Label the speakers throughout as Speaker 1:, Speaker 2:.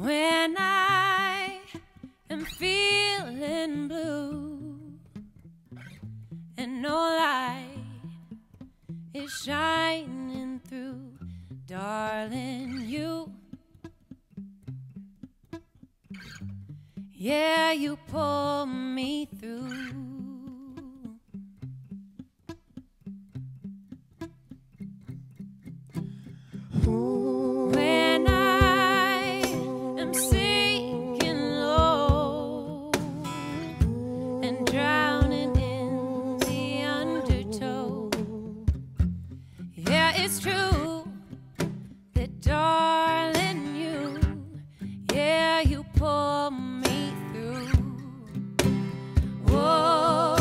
Speaker 1: When I am feeling blue and no light is shining through, darling, yeah, you pull me through. When I am sinking low and drowning in the undertow, yeah, it's true that, darling, yeah, you pull me through. Whoa.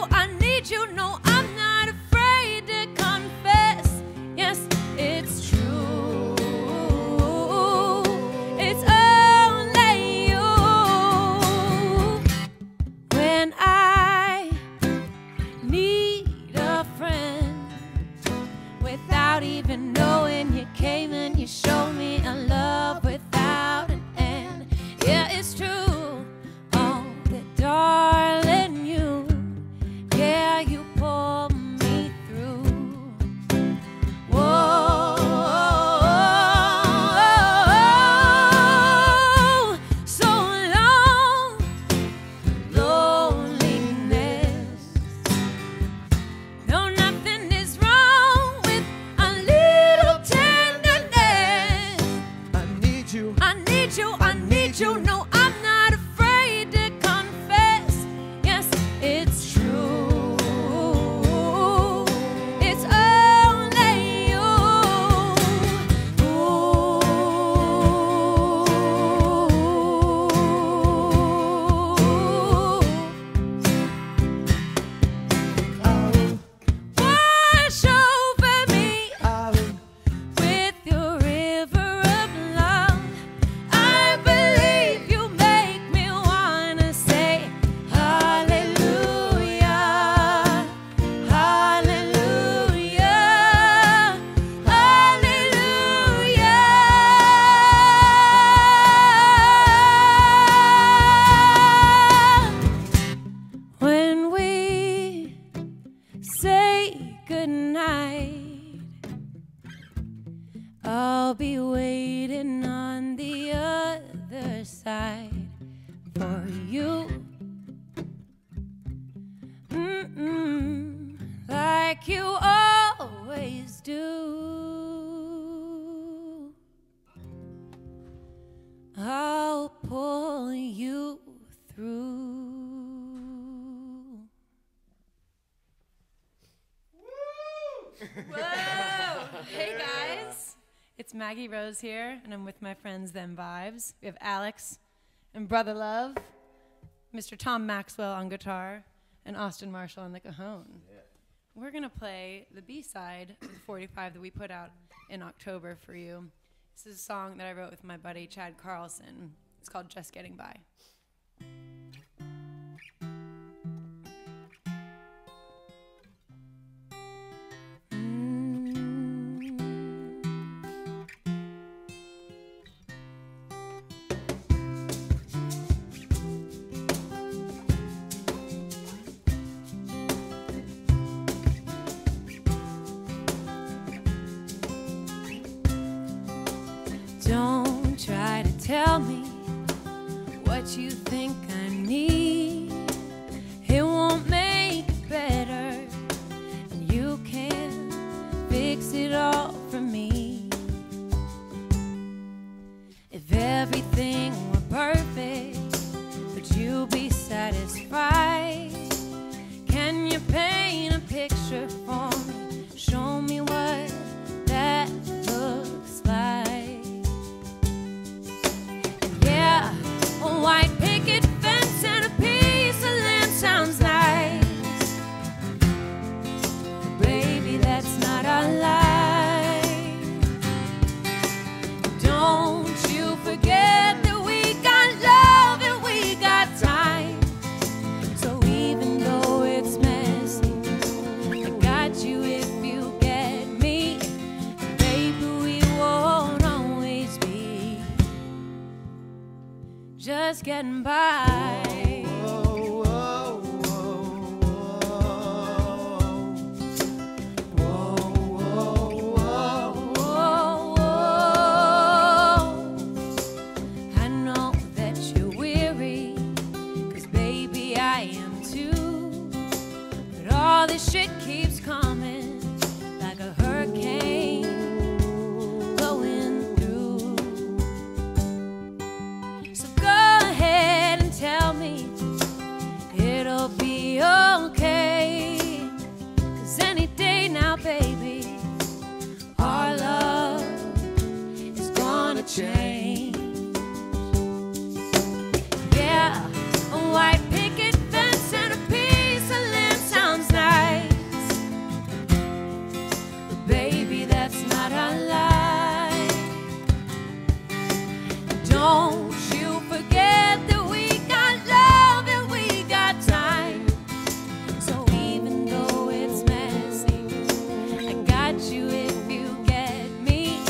Speaker 1: I need you, no, I'm not afraid to confess. Yes, it's true. It's only you. When I need a friend, without even knowing, you came and you showed me a love without an end. Yeah, it's true. Oh, that darling, yeah, you pull me through. Whoa, so long, loneliness. No, nothing is wrong with a little tenderness.
Speaker 2: I need you,
Speaker 1: I need you, I need you. No, I'm not afraid to confess. Yes, it's true. I'll be waiting on the other side for you. Like you always do. I'll pull you through. Whoa! Hey guys, it's Maggie Rose here, and I'm with my friends Them Vibes. We have Alex and Brother Love, Mr. Tom Maxwell on guitar, and Austin Marshall on the cajon. Yeah. We're gonna play the B-side of the 45 that we put out in October for you. This is a song that I wrote with my buddy Chad Carlson. It's called Just Getting By. Don't try to tell me what you think I need. It won't make it better, and you can't fix it all for me. If everything were perfect, would you be satisfied? Can you paint a picture for me? Show me what that looks like. A white picket fence and a piece just getting by. I know that you're weary, 'cause baby I am too, but all this shit keeps coming like a hurricane going through. So go ahead and tell me it'll be okay, 'cause any day now, baby, our love is gonna change. Yeah, a white picket fence and a piece of land sounds nice, but baby, that's not our life. Don't you forget that we got love and we got time. So even though it's messy, I got you if you get me.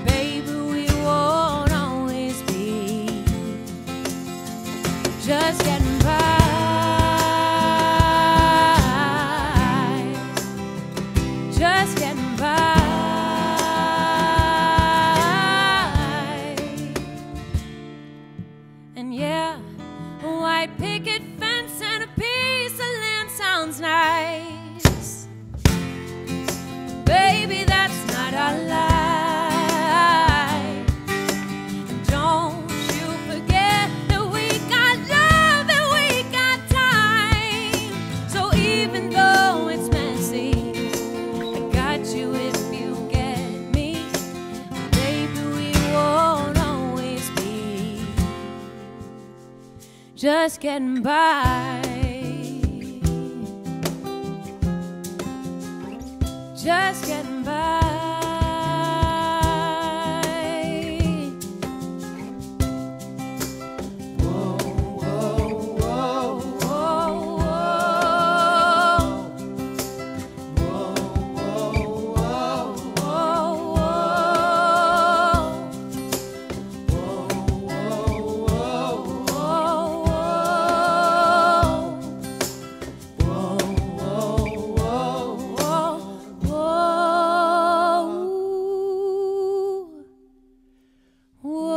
Speaker 1: Baby, we won't always be just getting by. Just getting by. And yeah, a white picket fence and a piece of land sounds nice. Baby, that's not our life. Don't you forget that we got love and we got time. So even though it's messy, I got you if you get me. Baby, we won't always be just getting by. Just getting by. Whoa, whoa, whoa, whoa, whoa. Whoa, whoa, whoa, whoa, whoa.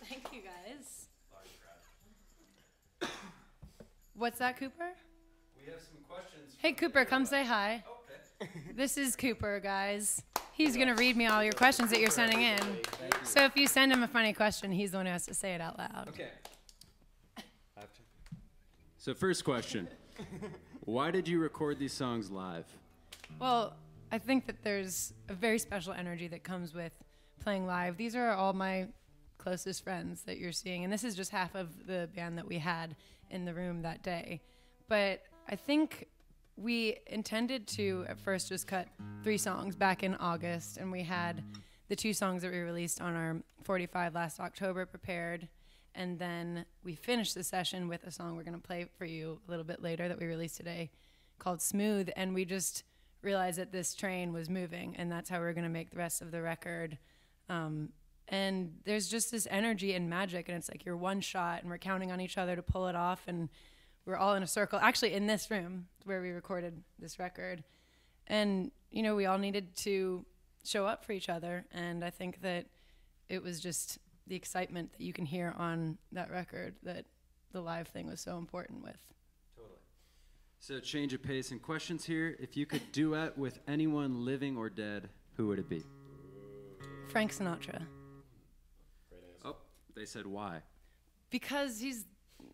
Speaker 1: Thank you, guys. What's that, Cooper?
Speaker 2: We have some questions.
Speaker 1: Hey, Cooper, come say hi.
Speaker 2: Okay.
Speaker 1: This is Cooper, guys. He's going to read me all your questions that you're sending in. So if you send him a funny question, he's the one who has to say it out loud.
Speaker 2: Okay. So first question. Why did you record these songs live?
Speaker 1: Well, I think that there's a very special energy that comes with playing live. These are all my closest friends that you're seeing, and this is just half of the band that we had in the room that day. But I think we intended to at first just cut 3 songs back in August, and we had the 2 songs that we released on our 45 last October prepared, and then we finished the session with a song we're going to play for you a little bit later that we released today called Smooth, and we just realized that this train was moving, and that's how we're going to make the rest of the record. And there's just this energy and magic, and it's like you're one shot, and we're counting on each other to pull it off, and we're all in a circle, actually in this room where we recorded this record. And, you know, we all needed to show up for each other, and I think that it was just the excitement that you can hear on that record that the live thing was so important with.
Speaker 2: Totally. So change of pace and questions here. If you could duet with anyone living or dead, who would it be?
Speaker 1: Frank Sinatra.
Speaker 2: Oh, they said why?
Speaker 1: Because he's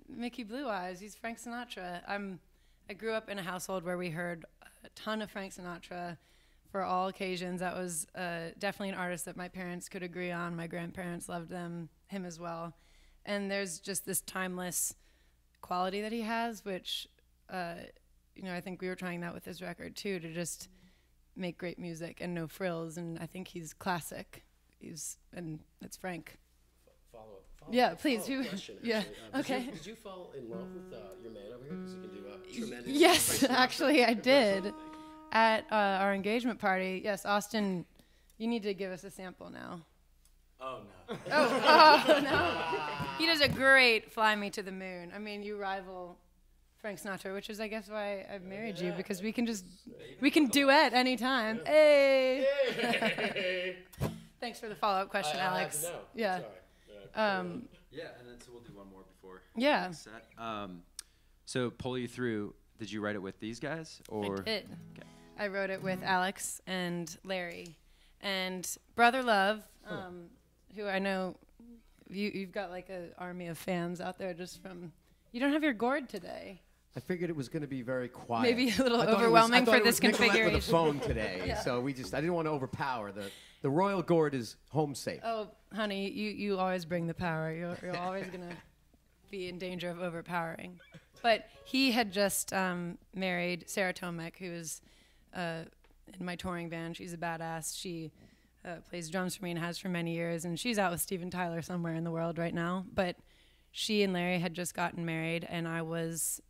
Speaker 1: Mickey Blue Eyes. He's Frank Sinatra. I grew up in a household where we heard a ton of Frank Sinatra for all occasions. That was definitely an artist that my parents could agree on. My grandparents loved him as well. And there's just this timeless quality that he has, which, you know, I think we were trying that with this record too, to just make great music and no frills. And I think he's classic. And it's Frank.
Speaker 3: Follow-up
Speaker 1: Yeah, please.
Speaker 3: question,
Speaker 1: Yeah.
Speaker 3: actually.
Speaker 1: Okay.
Speaker 3: Did you fall in love with your man over here? Because he can do a tremendous.
Speaker 1: Yes, actually, I did. at our engagement party. Yes, Austin, you need to give us a sample now.
Speaker 3: Oh, no.
Speaker 1: Oh, no. He does a great Fly Me to the Moon. I mean, you rival Frank Sinatra, which is, I guess, why I married you, because we can duet anytime. Hey! Thanks for the follow-up question, Alex.
Speaker 3: I have to know.
Speaker 1: Yeah.
Speaker 2: Yeah, and then so we'll do one more before.
Speaker 1: Yeah.
Speaker 2: Set. So Pull You Through, did you write it with these guys? Or?
Speaker 1: I did.
Speaker 2: Okay.
Speaker 1: I wrote it with Alex and Larry. And Brother Love, who I know you've got like an army of fans out there just from... You don't have your gourd today.
Speaker 4: I figured it was going to be very quiet.
Speaker 1: Maybe a little overwhelming for this configuration.
Speaker 4: With a phone today,
Speaker 1: Yeah.
Speaker 4: so I didn't want to overpower. The royal gourd is home safe.
Speaker 1: Oh, honey, you always bring the power. You're always going to be in danger of overpowering. But he had just married Sarah Tomek, who is in my touring band. She's a badass. She plays drums for me and has for many years, and she's out with Steven Tyler somewhere in the world right now. But she and Larry had just gotten married, and I was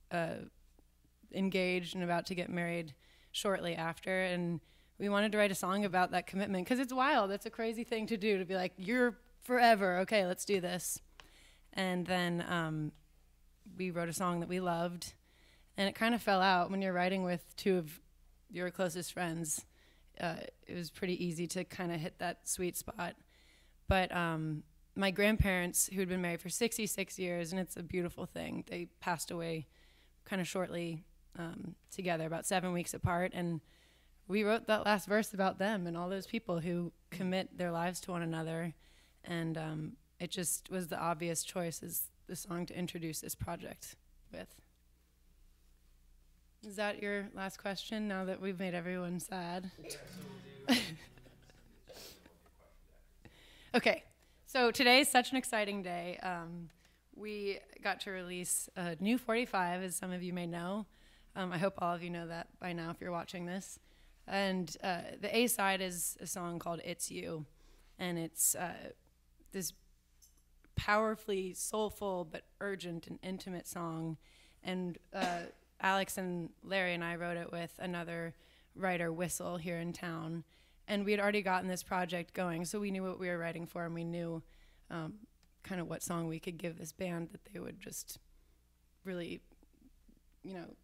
Speaker 1: engaged and about to get married shortly after, and we wanted to write a song about that commitment, because it's wild. It's a crazy thing to do, to be like, you're forever, okay, let's do this. And then we wrote a song that we loved, and it kind of fell out. When you're writing with two of your closest friends, it was pretty easy to kind of hit that sweet spot. But my grandparents, who had been married for 66 years, and it's a beautiful thing, they passed away kind of shortly together, about 7 weeks apart, and we wrote that last verse about them and all those people who commit their lives to one another, and it just was the obvious choice as the song to introduce this project with. Is that your last question, now that we've made everyone sad? Okay. So today is such an exciting day. We got to release a new 45, as some of you may know. I hope all of you know that by now if you're watching this. And the A-side is a song called It's You. And it's this powerfully soulful but urgent and intimate song. And Alex and Larry and I wrote it with another writer, Whistle, here in town. And we had already gotten this project going, so we knew what we were writing for, and we knew kind of what song we could give this band that they would just really,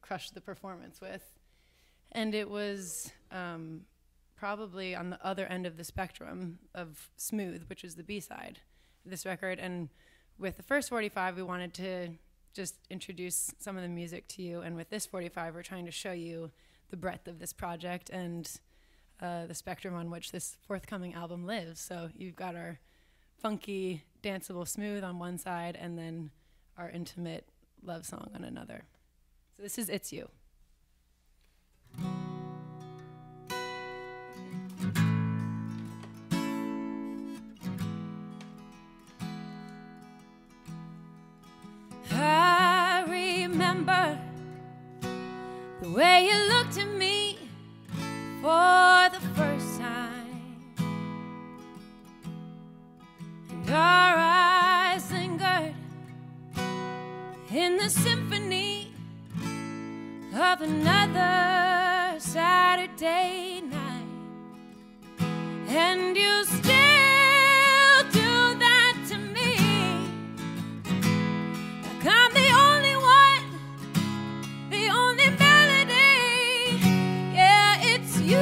Speaker 1: crush the performance with. And it was probably on the other end of the spectrum of Smooth, which is the B-side of this record. And with the first 45, we wanted to just introduce some of the music to you, and with this 45, we're trying to show you the breadth of this project and the spectrum on which this forthcoming album lives. So you've got our funky, danceable Smooth on one side, and then our intimate love song on another. So this is It's You. I remember the way you looked at me for the first time, and our eyes lingered in the symphony of another Saturday night, and you still do that to me, like I'm the only one, the only melody. Yeah, it's you.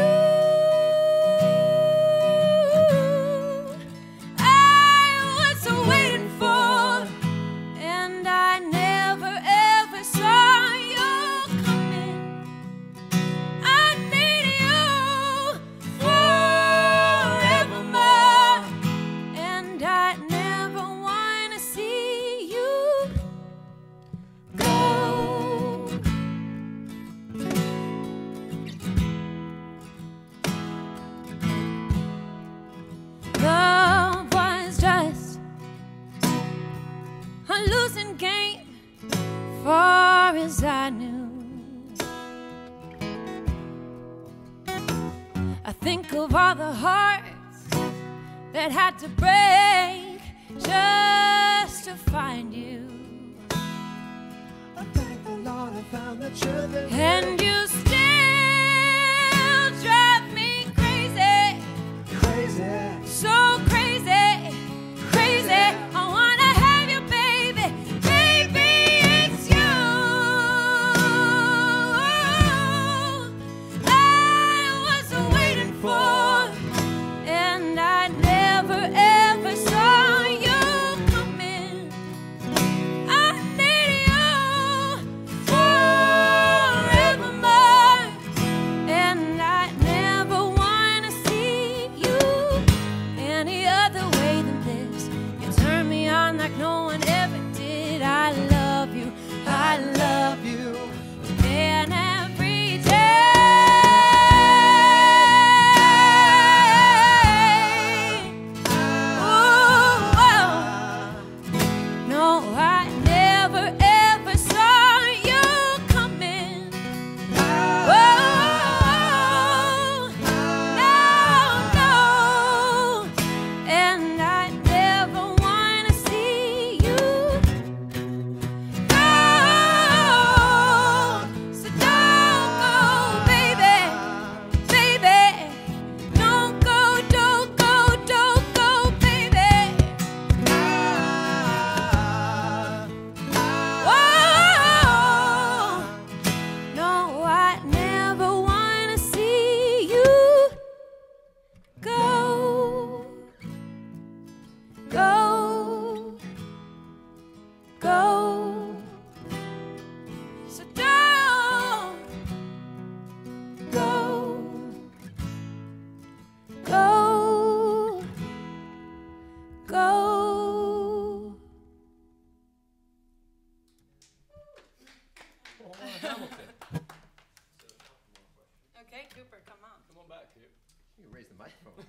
Speaker 1: I was waiting for, and I never ever saw you coming. I need you forevermore, and I never want to see you go. Love was just a losing game, far as I knew. I think of all the hearts that had to break just to find you,
Speaker 3: I thank the Lord I found the truth in
Speaker 1: and you still
Speaker 4: raise the microphone.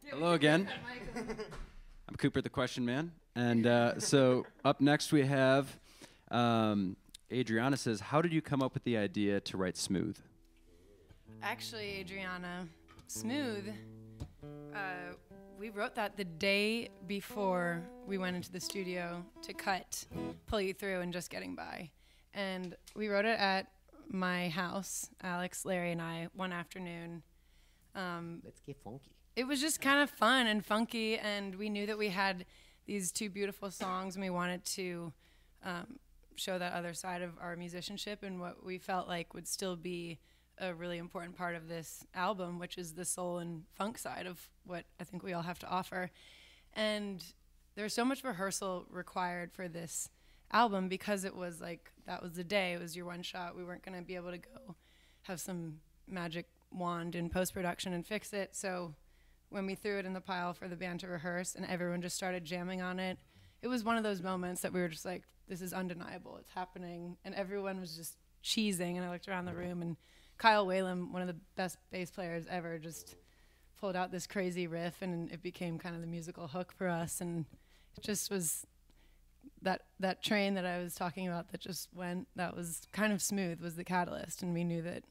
Speaker 2: Hello again. I'm Cooper, the Question Man. And so up next we have Adriana says, how did you come up with the idea to write Smooth?
Speaker 1: Actually, Adriana, Smooth, we wrote that the day before we went into the studio to cut Pull You Through and Just Getting By. And we wrote it at my house, Alex, Larry, and I, one afternoon.
Speaker 4: Let's get funky.
Speaker 1: It was just kind of fun and funky, and we knew that we had these two beautiful songs, and we wanted to show that other side of our musicianship and what we felt like would still be a really important part of this album, which is the soul and funk side of what I think we all have to offer. And there's so much rehearsal required for this album because it was like, that was the day, it was your one shot. We weren't going to be able to go have some magic wand in post-production and fix it. So when we threw it in the pile for the band to rehearse and everyone just started jamming on it, it was one of those moments that we were just like, this is undeniable, it's happening. And everyone was just cheesing, and I looked around the room, and Kyle Whalem, one of the best bass players ever, just pulled out this crazy riff, and it became kind of the musical hook for us. And it just was that train that I was talking about that just went, that was kind of Smooth, was the catalyst, and we knew that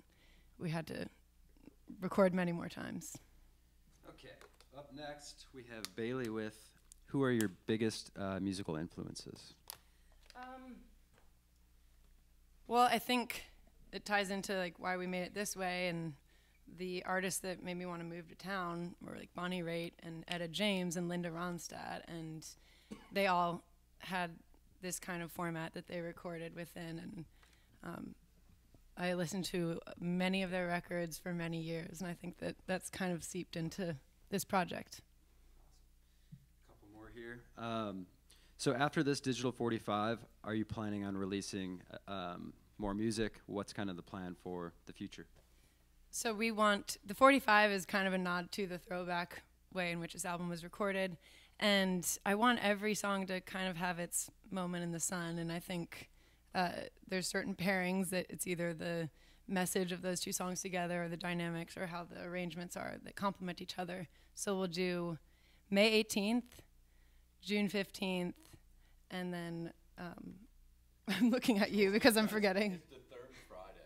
Speaker 1: we had to record many more times.
Speaker 2: Okay, up next we have Bailey with, who are your biggest musical influences?
Speaker 1: Well, I think it ties into like why we made it this way, and the artists that made me want to move to town were like Bonnie Raitt and Etta James and Linda Ronstadt, and they all had this kind of format that they recorded within, and I listened to many of their records for many years, and I think that that's kind of seeped into this project.
Speaker 2: A couple more here. So after this digital 45, are you planning on releasing more music? What's kind of the plan for the future?
Speaker 1: So we want, the 45 is kind of a nod to the throwback way in which this album was recorded, and I want every song to kind of have its moment in the sun, and I think there's certain pairings that it's either the message of those two songs together or the dynamics or how the arrangements are that complement each other. So we'll do May 18th, June 15th, and then I'm looking at you because I'm forgetting.
Speaker 3: It's the third Friday.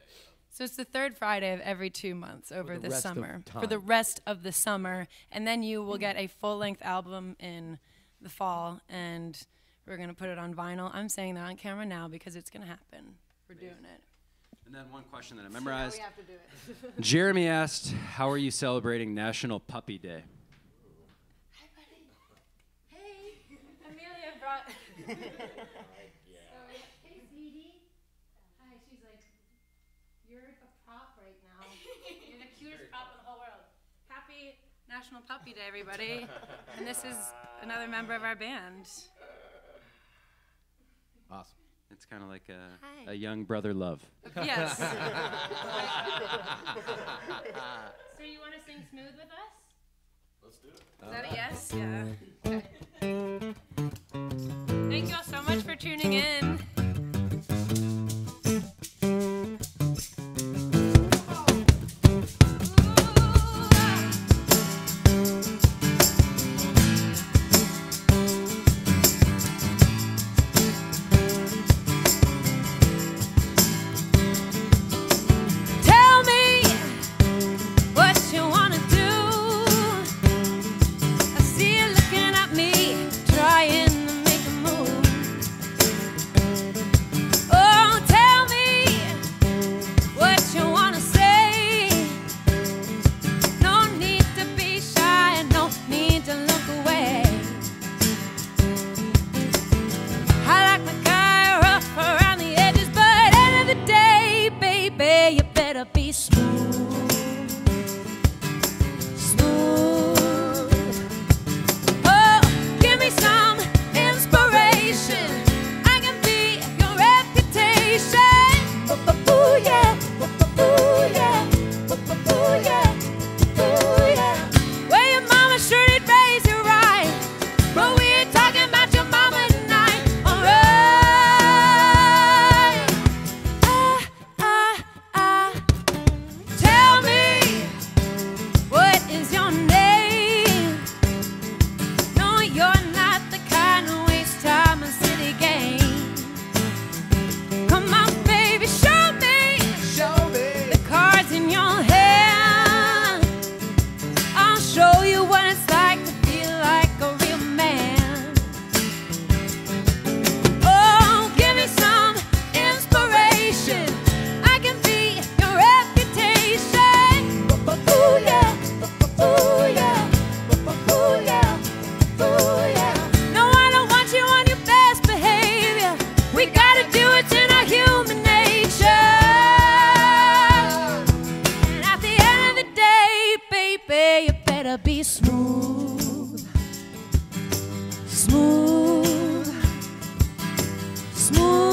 Speaker 1: So it's the third Friday of every 2 months over
Speaker 4: the
Speaker 1: the
Speaker 4: rest of
Speaker 1: summer.
Speaker 4: time.
Speaker 1: For the rest of the summer. And then you will get a full-length album in the fall, and we're going to put it on vinyl. I'm saying that on camera now because it's going to happen. We're doing it.
Speaker 2: And then one question that I memorized.
Speaker 1: So now we have to do it.
Speaker 2: Jeremy asked, how are you celebrating National Puppy Day?
Speaker 1: Hi, buddy. Hey. Amelia brought... So, hey, sweetie. Hi, she's like, you're a prop right now. You're the cutest prop in the whole world. Happy National Puppy Day, everybody. And this is another member of our band.
Speaker 4: Awesome.
Speaker 2: It's kind of like
Speaker 1: Hi.
Speaker 2: a young brother love.
Speaker 1: Yes. So you want to sing Smooth with us?
Speaker 3: Let's do it.
Speaker 1: Is that a yes? Yeah. Okay. Thank you all so much for tuning in. Tell me what you want to do. I see you looking at me, trying to make a move. better be smooth, smooth, smooth.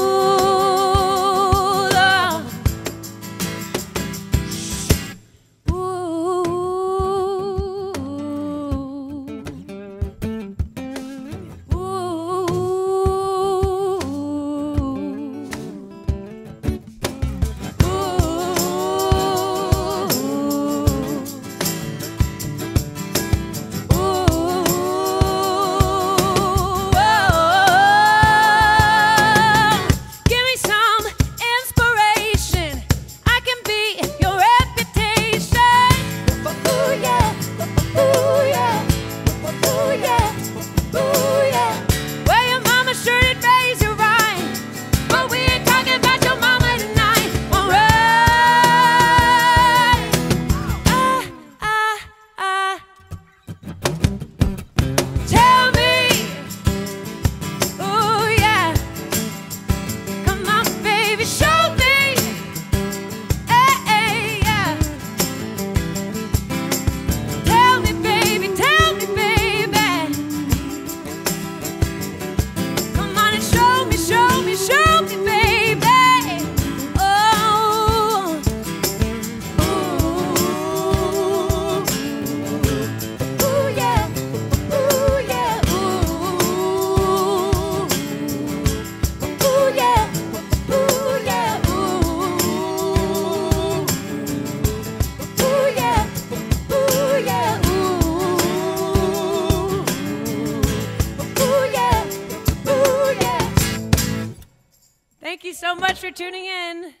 Speaker 1: Thank you so much for tuning in.